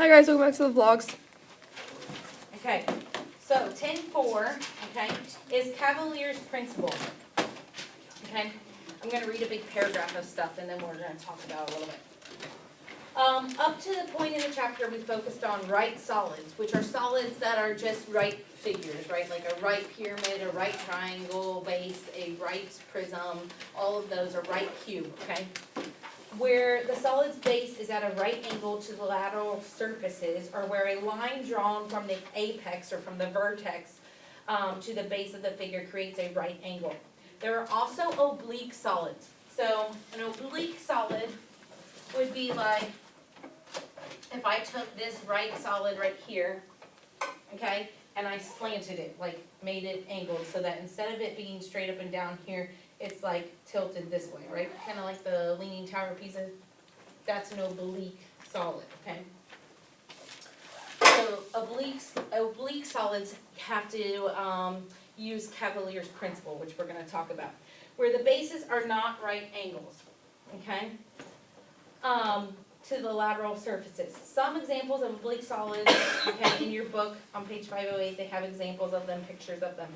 Hi guys, welcome back to the vlogs. Okay, so 10.4, okay, is Cavalier's principle. Okay, I'm going to read a big paragraph of stuff and then we're going to talk about it a little bit. Up to the point in the chapter we focused on right solids, which are solids that are just right figures, right? Like a right pyramid, a right triangle, base, a right prism, all of those are right cube, okay? Where the solid's base is at a right angle to the lateral surfaces, or where a line drawn from the apex or from the vertex to the base of the figure creates a right angle. There are also oblique solids. So an oblique solid would be like if I took this right solid right here, okay, and I slanted it, like made it angled so that instead of it being straight up and down here, it's like tilted this way, right? Kind of like the Leaning Tower of Pisa. That's an oblique solid, okay? So oblique solids have to use Cavalier's principle, which we're going to talk about, where the bases are not right angles, okay? To the lateral surfaces. Some examples of oblique solids, okay, in your book on page 508, they have examples of them, pictures of them.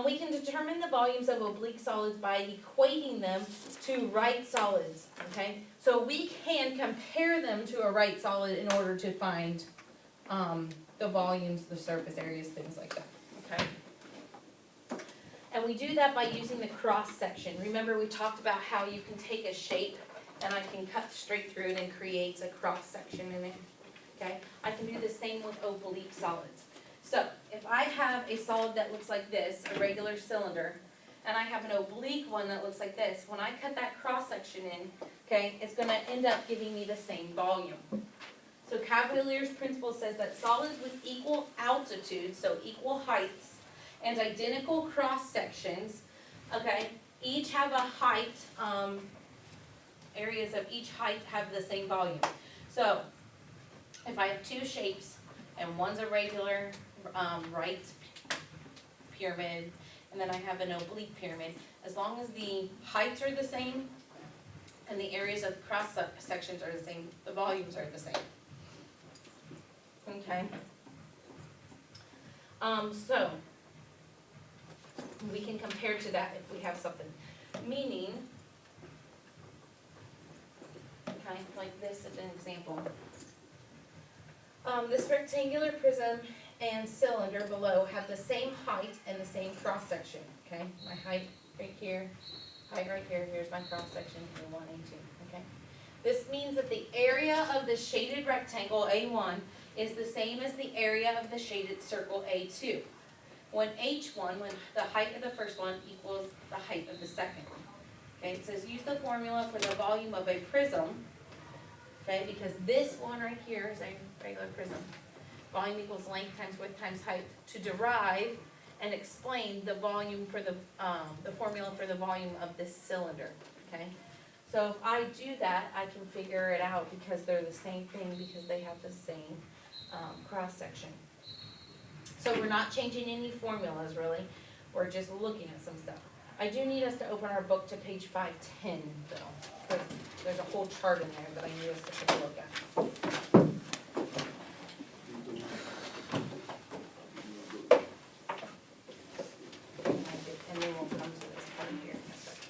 We can determine the volumes of oblique solids by equating them to right solids, okay? So we can compare them to a right solid in order to find the volumes, the surface areas, things like that, okay? And we do that by using the cross section. Remember we talked about how you can take a shape and I can cut straight through it and create a cross section in it, okay? I can do the same with oblique solids. So, if I have a solid that looks like this, a regular cylinder, and I have an oblique one that looks like this, when I cut that cross section in, okay, it's going to end up giving me the same volume. So Cavalier's principle says that solids with equal altitude, so equal heights, and identical cross sections, okay, each have a height, areas of each height have the same volume. So, if I have two shapes, and one's a regular right pyramid, and then I have an oblique pyramid, as long as the heights are the same and the areas of cross sections are the same, the volumes are the same. Okay. So we can compare to that if we have something. Meaning, okay, like this is an example. This rectangular prism and cylinder below have the same height and the same cross section, okay? My height right here, here's my cross section, A1, A2, okay? This means that the area of the shaded rectangle, A1, is the same as the area of the shaded circle, A2. When H1, when the height of the first one equals the height of the second. Okay, it says use the formula for the volume of a prism. Okay, because this one right here is a regular prism. Volume equals length times width times height to derive and explain the volume for the formula for the volume of this cylinder. Okay, so if I do that, I can figure it out because they're the same thing because they have the same cross section. So we're not changing any formulas really. We're just looking at some stuff. I do need us to open our book to page 510 though, because there's a whole chart in there that I need us to take a look at. And then we'll come to this part here in a second.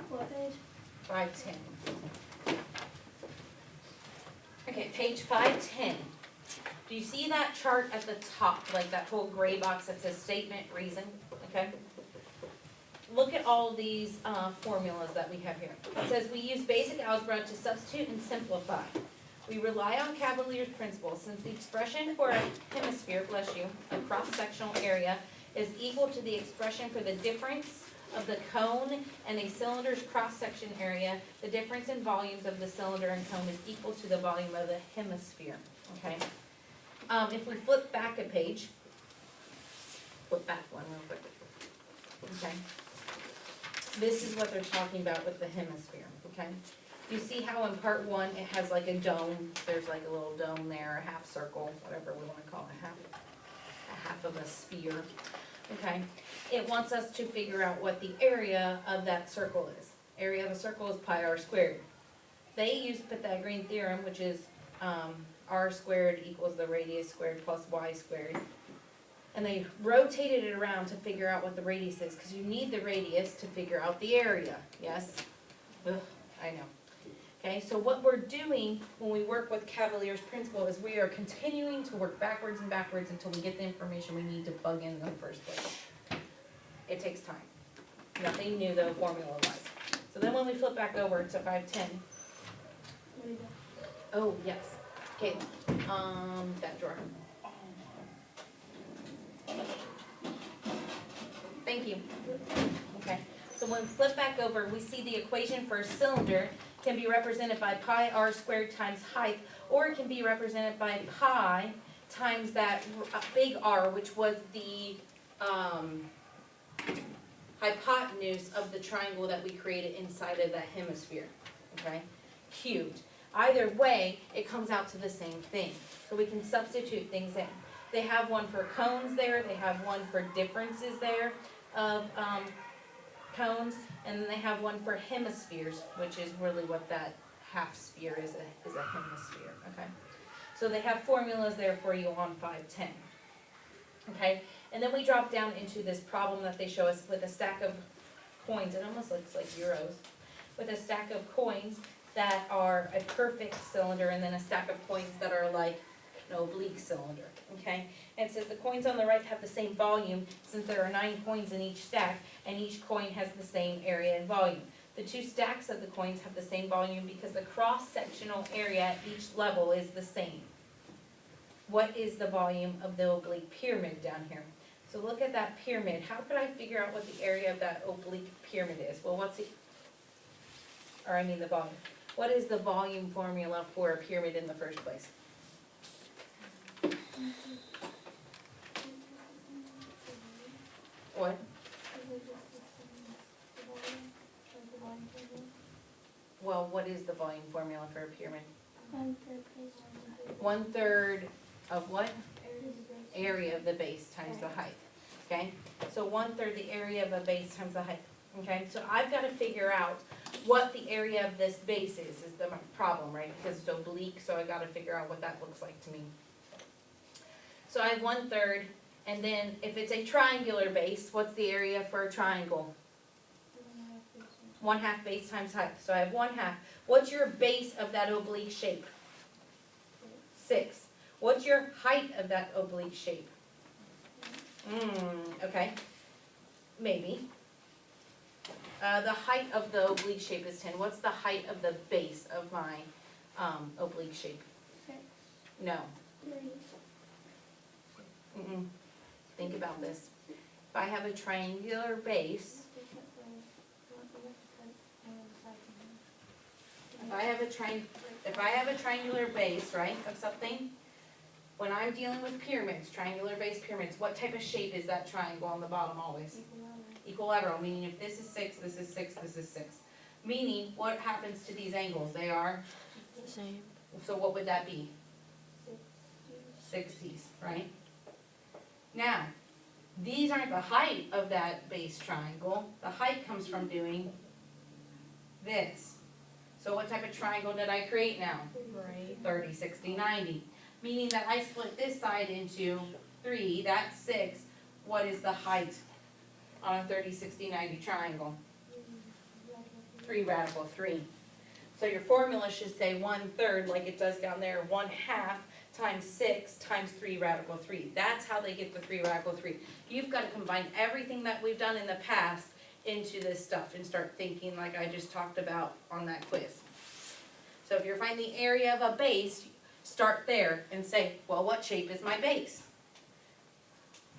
What page? 510. Okay, page 510. Do you see that chart at the top, like that whole gray box that says statement, reason, okay? Look at all these formulas that we have here. It says we use basic algebra to substitute and simplify. We rely on Cavalier's principle since the expression for a hemisphere, bless you, a cross-sectional area, is equal to the expression for the difference of the cone and a cylinder's cross-section area. The difference in volumes of the cylinder and cone is equal to the volume of the hemisphere, okay? If we flip back a page, flip back one real quick, okay? This is what they're talking about with the hemisphere, okay? You see how in part one it has like a dome, there's like a little dome there, a half circle, whatever we want to call it, a half of a sphere, okay? it wants us to figure out what the area of that circle is. Area of a circle is pi r squared. They use Pythagorean theorem, which is r squared equals the radius squared plus y squared. And they rotated it around to figure out what the radius is, because you need the radius to figure out the area, yes? Ugh, I know. Okay, so what we're doing when we work with Cavalier's principle is we are continuing to work backwards and backwards until we get the information we need to plug in the first place. It takes time. Nothing new though, formula-wise. So then when we flip back over to 510, oh, yes. Okay, that drawer. Thank you. Okay, so when we flip back over, we see the equation for a cylinder can be represented by pi r squared times height, or it can be represented by pi times that big R, which was the hypotenuse of the triangle that we created inside of that hemisphere, okay, cubed. Either way, it comes out to the same thing. So we can substitute things in. They have one for cones there, they have one for differences there of cones, and then they have one for hemispheres, which is really what that half sphere is a hemisphere, okay? So they have formulas there for you on 510, okay? And then we drop down into this problem that they show us with a stack of coins. It almost looks like euros. With a stack of coins that are a perfect cylinder, and then a stack of coins that are like an oblique cylinder, okay? And it says the coins on the right have the same volume since there are 9 coins in each stack, and each coin has the same area and volume. The two stacks of the coins have the same volume because the cross-sectional area at each level is the same. What is the volume of the oblique pyramid down here? So look at that pyramid. How could I figure out what the area of that oblique pyramid is? Well, the volume. What is the volume formula for a pyramid in the first place? What? Well, what is the volume formula for a pyramid? 1/3 of what? Area of the base times the height, okay? So 1/3 the area of a base times the height, okay? So I've got to figure out what the area of this base is the problem, right? Because it's oblique, so I got to figure out what that looks like to me. So I have 1/3, and then if it's a triangular base, what's the area for a triangle? 1/2 base times height. So I have 1/2. What's your base of that oblique shape? 6. What's your height of that oblique shape? Okay. Maybe. The height of the oblique shape is 10. What's the height of the base of my oblique shape? 6. No. 3. Think about this. If I have a triangular base, if I have a triangular base, right, of something, when I'm dealing with pyramids, triangular base pyramids, what type of shape is that triangle on the bottom always? Equilateral, meaning if this is 6, this is 6, this is 6. Meaning, what happens to these angles? They are? The same. So what would that be? 60s, right? Now, these aren't the height of that base triangle. The height comes from doing this. So what type of triangle did I create now? Right. 30, 60, 90. Meaning that I split this side into 3, that's 6. What is the height on a 30, 60, 90 triangle? 3 radical 3. So your formula should say 1/3, like it does down there, 1/2 times 6 times 3 radical 3. That's how they get the 3 radical 3. You've got to combine everything that we've done in the past into this stuff and start thinking like I just talked about on that quiz. So if you're finding the area of a base, start there and say, well, what shape is my base?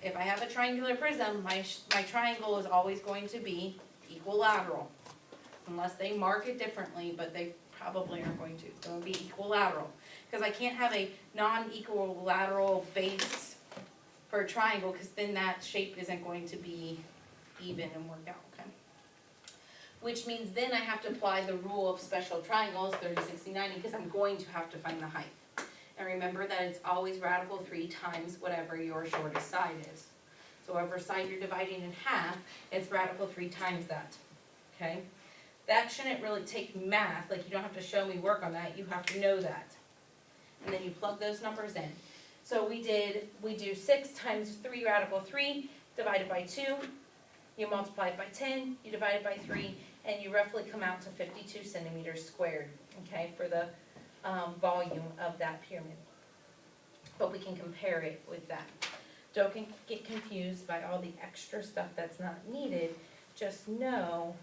If I have a triangular prism, my triangle is always going to be equilateral. Unless they mark it differently, but they probably are going to. It's going to be equilateral. Because I can't have a non-equilateral base for a triangle, because then that shape isn't going to be even and work out, okay? Which means then I have to apply the rule of special triangles, 30, 60, 90, because I'm going to have to find the height. And remember that it's always radical 3 times whatever your shortest side is. So whatever side you're dividing in half, it's radical 3 times that, okay? That shouldn't really take math, like you don't have to show me work on that, you have to know that. And then you plug those numbers in. So we do 6 times 3 radical 3 divided by 2, you multiply it by 10, you divide it by 3, and you roughly come out to 52 centimeters squared, okay, for the volume of that pyramid. But we can compare it with that. Don't get confused by all the extra stuff that's not needed. Just know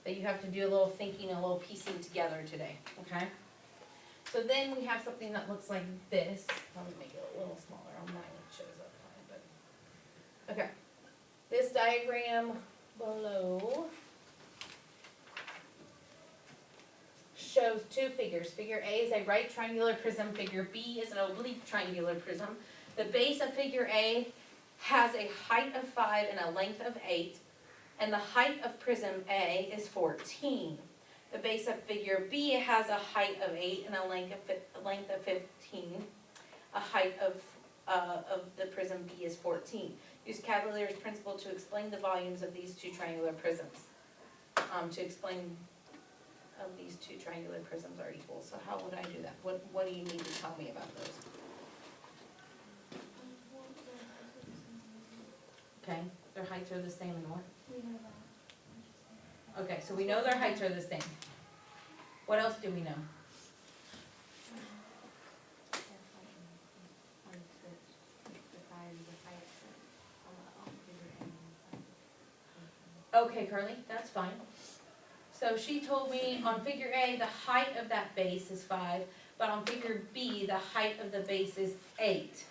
that you have to do a little thinking, a little piecing together today, okay? So then we have something that looks like this. Let me make it a little smaller. On mine it shows up fine, but okay. This diagram below shows 2 figures. Figure A is a right triangular prism. Figure B is an oblique triangular prism. The base of figure A has a height of 5 and a length of 8, and the height of prism A is 14. The base of figure B has a height of 8 and a length of 15. A height of the prism B is 14. Use Cavalier's principle to explain the volumes of these 2 triangular prisms. To explain these 2 triangular prisms are equal. So how would I do that? What do you need to tell me about those? Okay, their heights are the same and what? Okay, so we know their heights are the same. What else do we know? Okay, Carly, that's fine. So she told me on figure A, the height of that base is 5, but on figure B, the height of the base is 8.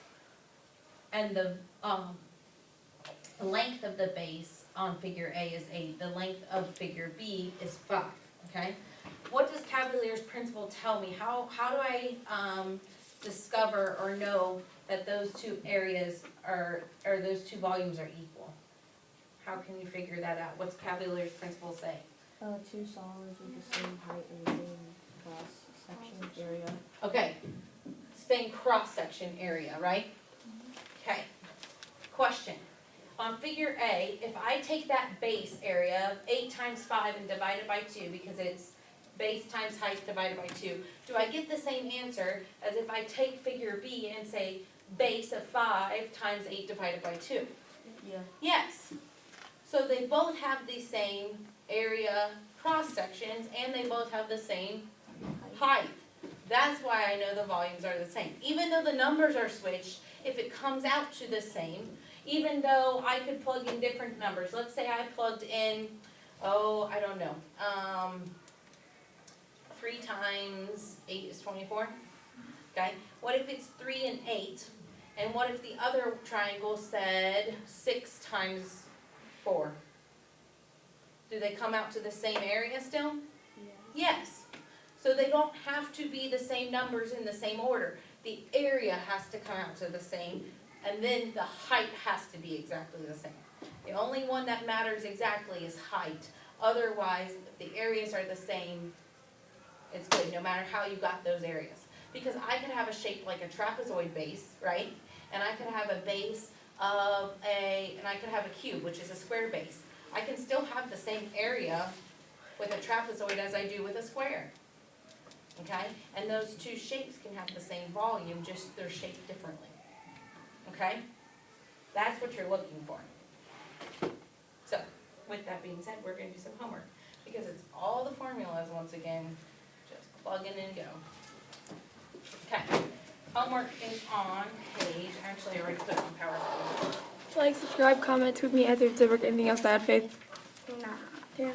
And the length of the base on figure A is 8. The length of figure B is 5, okay? What does Cavalier's principle tell me? How do I discover or know that those 2 areas or those 2 volumes are equal? How can you figure that out? What's Cavalier's principle say? 2 solids with the same height and the same cross-section area. Okay, same cross-section area, right? Okay, question. On figure A, if I take that base area of 8 times 5 and divide it by 2, because it's base times height divided by 2, do I get the same answer as if I take figure B and say base of 5 times 8 divided by 2? Yeah. Yes. So they both have the same area cross sections and they both have the same height. That's why I know the volumes are the same. Even though the numbers are switched, if it comes out to the same, even though I could plug in different numbers. Let's say I plugged in, I don't know, 3 times 8 is 24, okay? What if it's 3 and 8? And what if the other triangle said 6 times 4? Do they come out to the same area still? Yeah. Yes. So they don't have to be the same numbers in the same order. The area has to come out to the same, and then the height has to be exactly the same. The only one that matters exactly is height. Otherwise, if the areas are the same, it's good, no matter how you got those areas. Because I could have a shape like a trapezoid base, right? And I could have a base of and I could have a cube, which is a square base. I can still have the same area with a trapezoid as I do with a square. Okay? And those 2 shapes can have the same volume, just they're shaped differently. Okay? That's what you're looking for. So, with that being said, we're going to do some homework. Because it's all the formulas, once again, just plug in and go. Okay. Homework is on page, actually I already put it on PowerPoint. Like, subscribe, comment, tweet me, answer, to work, anything else I had faith. Nah. Yeah.